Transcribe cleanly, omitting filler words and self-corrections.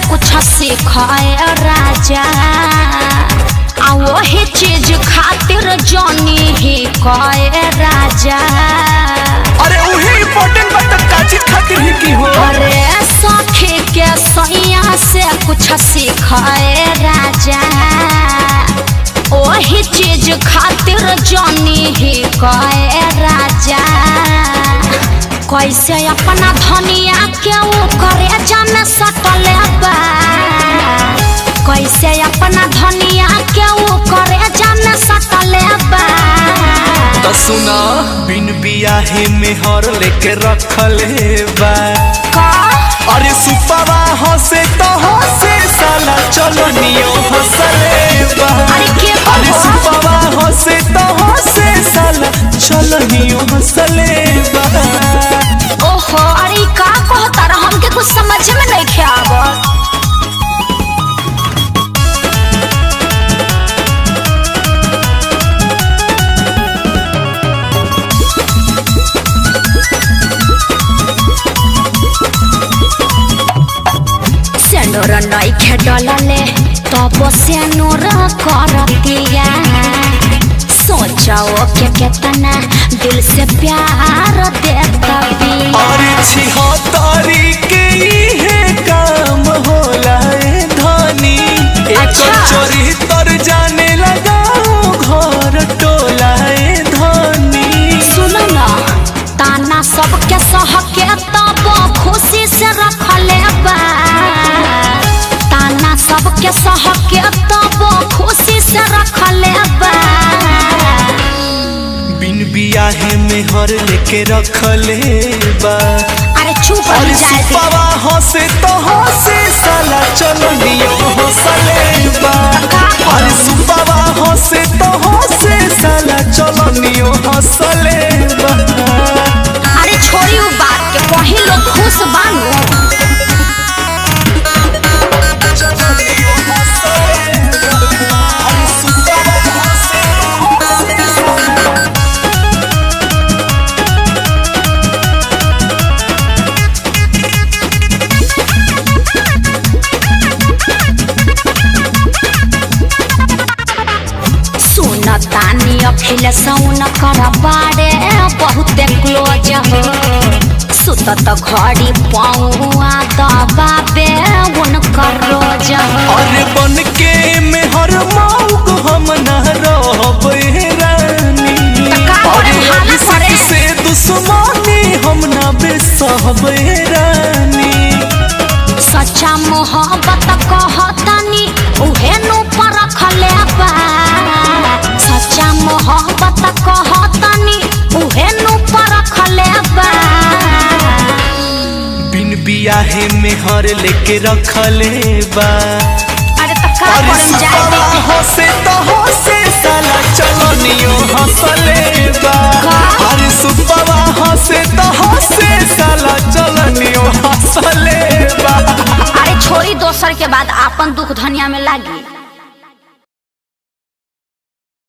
कुछ सिखाए राजा आ वही चीज खातिर जानी ही कहे राजा। अरे वही इम्पोर्टेंट बात का चीज खातिर ही की हो। अरे सखी के सैया से कुछ सिखाए राजा वही चीज खातिर जानी ही कहे राजा। कैसे अपना धनिया के करे जाने सटले बा, कैसे अपना धनिया के करे जाने सटले बा। तो सुना बिन बियाहे में हर लेके रखले बा का? अरे सुपवा हंसे तो हंसे साला चलो नियो हंसले बा। अरे सुपवा हंसे तो हंसे साला चलो नियो हंसले बा। ओहो अरे का कहता रहा हमके कुछ समझ में नहीं आवत। सेनोर नहीं खेडले तब सेनोर करतिया सोचाओ के कितना दिल से प्यार देता भी। अरे छिहत्तरी के ये काम होला धनी चोरी तर जाने लगा घर टोला धनी। सुनो ना ताना सबके सह के तब खुशी से रखले बा, ताना सबके सह के तब खुशी से रखले बा। बिन बियाहे में हर लेके रखले बा। अरे चुप हो जाए सुपवा हंसे तो हंसे साला चलो नियो हंसले बा। अरे सुपवा हंसे तो हंसे साला चलो नियो हंसले बा। अरे छोड़ी वो बात के कहीं लोग खुश बानू। तानी अखिल सौन कर बारे बहुते क्लोज हो सुतत घड़ी पौआ दबाबे उनकर रोज हो। अरे बन के में हर मौक हम न रहबे रानी। अरे से दुश्मनी हम न बेसहबे रानी। सच्चा मोहब्बत कहतनी उहे नु परखले बा, सच्चा मोहब्बत कहतनी उहे नु परखले बा। बिन बियाहे में हर लेके रखले बा। अरे त का करन जाए हंसे तो हंसे साला चलो नियो हंसले बा। अरे सुपवा हंसे तो हंसे साला चलो नियो हंसले बा। अरे छोड़ी दोसर के बाद आपन दुख धनिया में लागी।